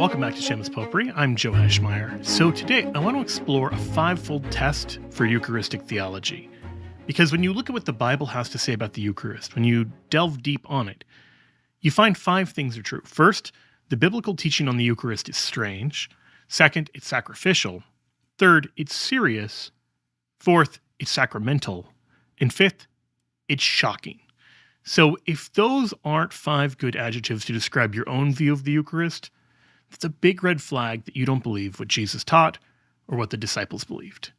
Welcome back to Shameless Potpourri. I'm Joe Heschmeyer. So today I want to explore a fivefold test for Eucharistic theology. Because when you look at what the Bible has to say about the Eucharist, when you delve deep on it, you find five things are true. First, the biblical teaching on the Eucharist is strange. Second, it's sacrificial. Third, it's serious. Fourth, it's sacramental. And fifth, it's shocking. So if those aren't five good adjectives to describe your own view of the Eucharist, that's a big red flag that you don't believe what Jesus taught or what the disciples believed.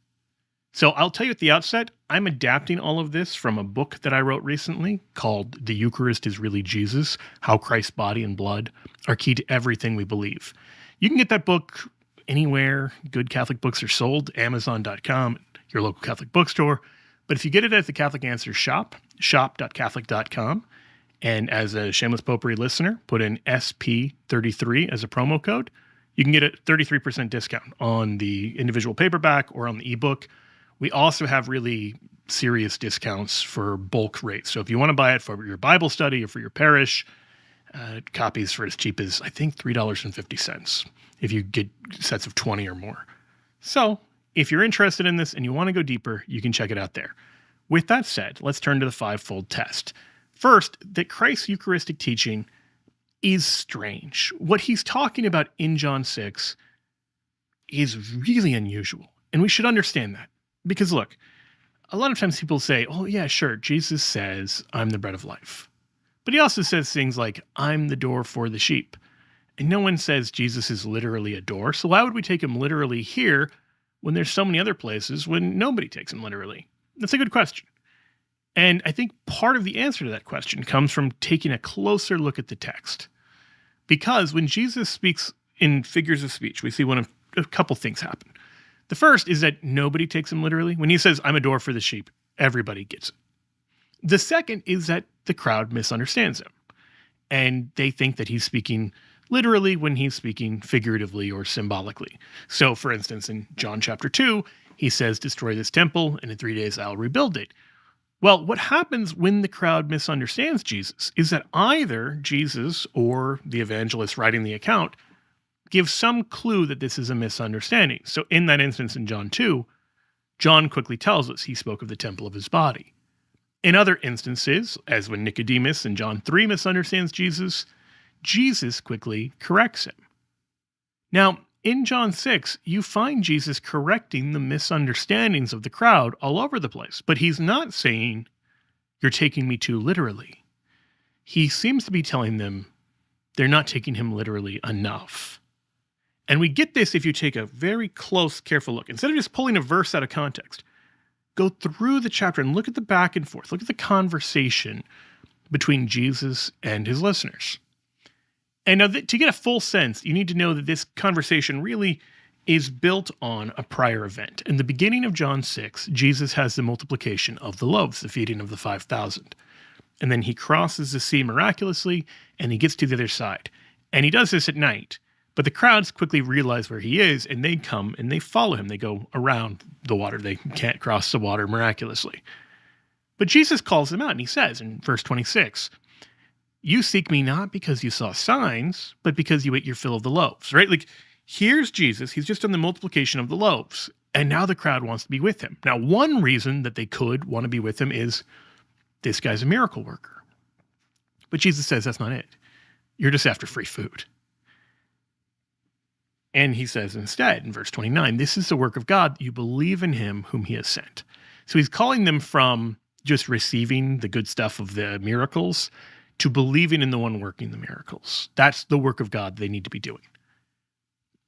So I'll tell you at the outset, I'm adapting all of this from a book that I wrote recently called The Eucharist is Really Jesus, How Christ's Body and Blood Are Key to Everything We Believe. You can get that book anywhere good Catholic books are sold, Amazon.com, your local Catholic bookstore. But if you get it at the Catholic Answer shop, shop.catholic.com, and as a Shameless Potpourri listener, put in SP33 as a promo code, you can get a 33% discount on the individual paperback or on the ebook. We also have really serious discounts for bulk rates. So if you want to buy it for your Bible study or for your parish, copies for as cheap as, I think, $3.50 if you get sets of 20 or more. So if you're interested in this and you want to go deeper, you can check it out there. With that said, let's turn to the fivefold test. First, that Christ's Eucharistic teaching is strange. What he's talking about in John 6 is really unusual, and we should understand that. Because look, a lot of times people say, oh yeah, sure, Jesus says, I'm the bread of life. But he also says things like, I'm the door for the sheep. And no one says Jesus is literally a door, so why would we take him literally here when there's so many other places when nobody takes him literally? That's a good question. And I think part of the answer to that question comes from taking a closer look at the text. Because when Jesus speaks in figures of speech, we see a couple things happen. The first is that nobody takes him literally. When he says, I'm a door for the sheep, everybody gets it. The second is that the crowd misunderstands him. And they think that he's speaking literally when he's speaking figuratively or symbolically. So, for instance, in John chapter 2, he says, destroy this temple, and in 3 days I'll rebuild it. Well, what happens when the crowd misunderstands Jesus is that either Jesus or the evangelist writing the account gives some clue that this is a misunderstanding. So in that instance in John 2, John quickly tells us he spoke of the temple of his body. In other instances, as when Nicodemus in John 3 misunderstands Jesus, Jesus quickly corrects him. Now, in John 6, you find Jesus correcting the misunderstandings of the crowd all over the place, but he's not saying, you're taking me too literally. He seems to be telling them they're not taking him literally enough. And we get this if you take a very close, careful look. Instead of just pulling a verse out of context, go through the chapter and look at the back and forth. Look at the conversation between Jesus and his listeners. And now to get a full sense, you need to know that this conversation really is built on a prior event. In the beginning of John 6, Jesus has the multiplication of the loaves, the feeding of the 5,000. And then he crosses the sea miraculously, and he gets to the other side. And he does this at night. But the crowds quickly realize where he is, and they come and they follow him. They go around the water. They can't cross the water miraculously. But Jesus calls them out, and he says in verse 26, you seek me not because you saw signs, but because you ate your fill of the loaves, right? Like, here's Jesus. He's just done the multiplication of the loaves, and now the crowd wants to be with him. Now, one reason that they could want to be with him is this guy's a miracle worker. But Jesus says that's not it. You're just after free food. And he says instead, in verse 29, this is the work of God, you believe in him whom he has sent. So he's calling them from just receiving the good stuff of the miracles to believing in the one working the miracles. That's the work of God they need to be doing.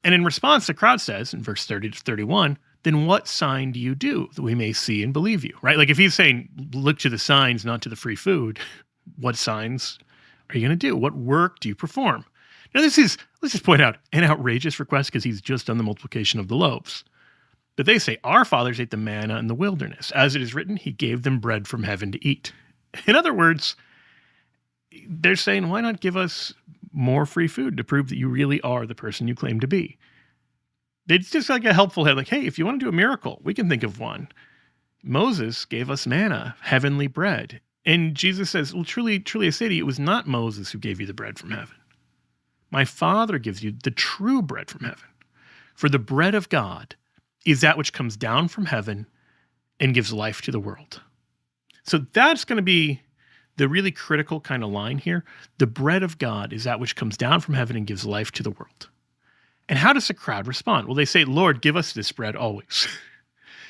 And in response, the crowd says, in verse 30 to 31, then what sign do you do that we may see and believe you, right? Like if he's saying, look to the signs, not to the free food, what signs are you going to do? What work do you perform? Now this is, let's just point out, an outrageous request because he's just done the multiplication of the loaves. But they say, our fathers ate the manna in the wilderness. As it is written, he gave them bread from heaven to eat. In other words, they're saying, why not give us more free food to prove that you really are the person you claim to be? It's just like a helpful head, like, hey, if you want to do a miracle, we can think of one. Moses gave us manna, heavenly bread. And Jesus says, well, truly, truly, I say to you, it was not Moses who gave you the bread from heaven, My Father gives you the true bread from heaven. For the bread of God is that which comes down from heaven and gives life to the world. So that's going to be the really critical kind of line here. The bread of God is that which comes down from heaven and gives life to the world. And how does the crowd respond? Well, they say, Lord, give us this bread always.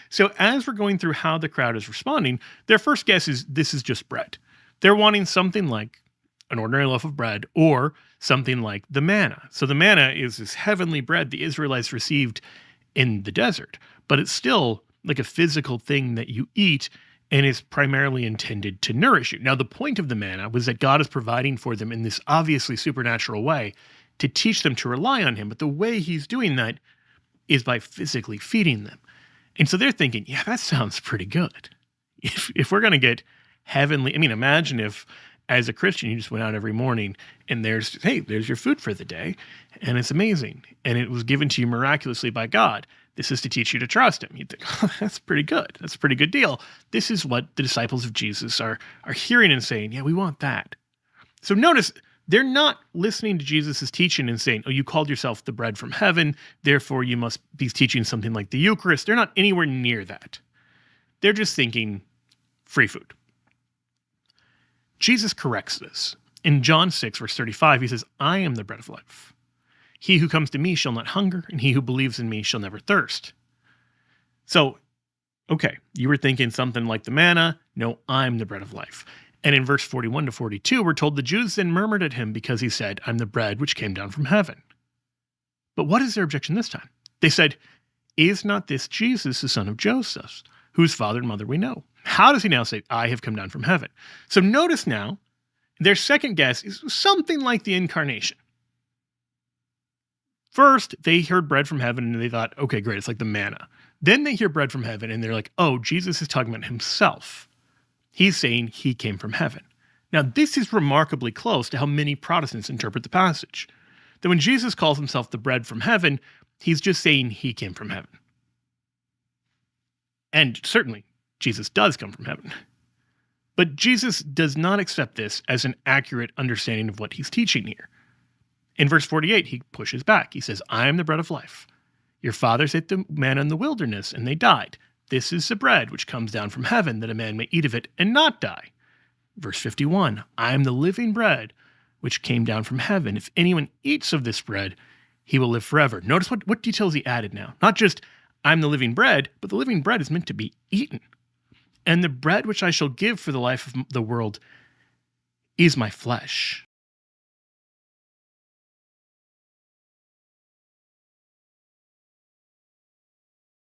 So as we're going through how the crowd is responding, their first guess is this is just bread. They're wanting something like an ordinary loaf of bread or something like the manna. So the manna is this heavenly bread the Israelites received in the desert, but it's still like a physical thing that you eat and is primarily intended to nourish you. Now, the point of the manna was that God is providing for them in this obviously supernatural way to teach them to rely on him. But the way he's doing that is by physically feeding them. And so they're thinking, yeah, that sounds pretty good. If we're going to get heavenly, I mean, imagine if as a Christian, you just went out every morning and there's your food for the day. And it's amazing. And it was given to you miraculously by God. This is to teach you to trust him. You'd think, oh, that's pretty good. That's a pretty good deal. This is what the disciples of Jesus are hearing and saying, yeah, we want that. So notice, they're not listening to Jesus' teaching and saying, oh, you called yourself the bread from heaven, therefore you must be teaching something like the Eucharist. They're not anywhere near that. They're just thinking free food. Jesus corrects this. In John 6, verse 35, he says, I am the bread of life. He who comes to me shall not hunger, and he who believes in me shall never thirst. So, okay, you were thinking something like the manna. No, I'm the bread of life. And in verse 41 to 42, we're told the Jews then murmured at him because he said, I'm the bread which came down from heaven. But what is their objection this time? They said, is not this Jesus, the son of Joseph, whose father and mother we know? How does he now say, I have come down from heaven? So notice now, their second guess is something like the incarnation. First, they heard bread from heaven and they thought, okay, great, it's like the manna. Then they hear bread from heaven and they're like, oh, Jesus is talking about himself. He's saying he came from heaven. Now, this is remarkably close to how many Protestants interpret the passage. That when Jesus calls himself the bread from heaven, he's just saying he came from heaven. And certainly, Jesus does come from heaven. But Jesus does not accept this as an accurate understanding of what he's teaching here. In verse 48, he pushes back. He says, I am the bread of life. Your fathers ate the manna in the wilderness, and they died. This is the bread which comes down from heaven, that a man may eat of it and not die. Verse 51, I am the living bread which came down from heaven. If anyone eats of this bread, he will live forever. Notice what details he added now. Not just, I'm the living bread, but the living bread is meant to be eaten. And the bread which I shall give for the life of the world is my flesh.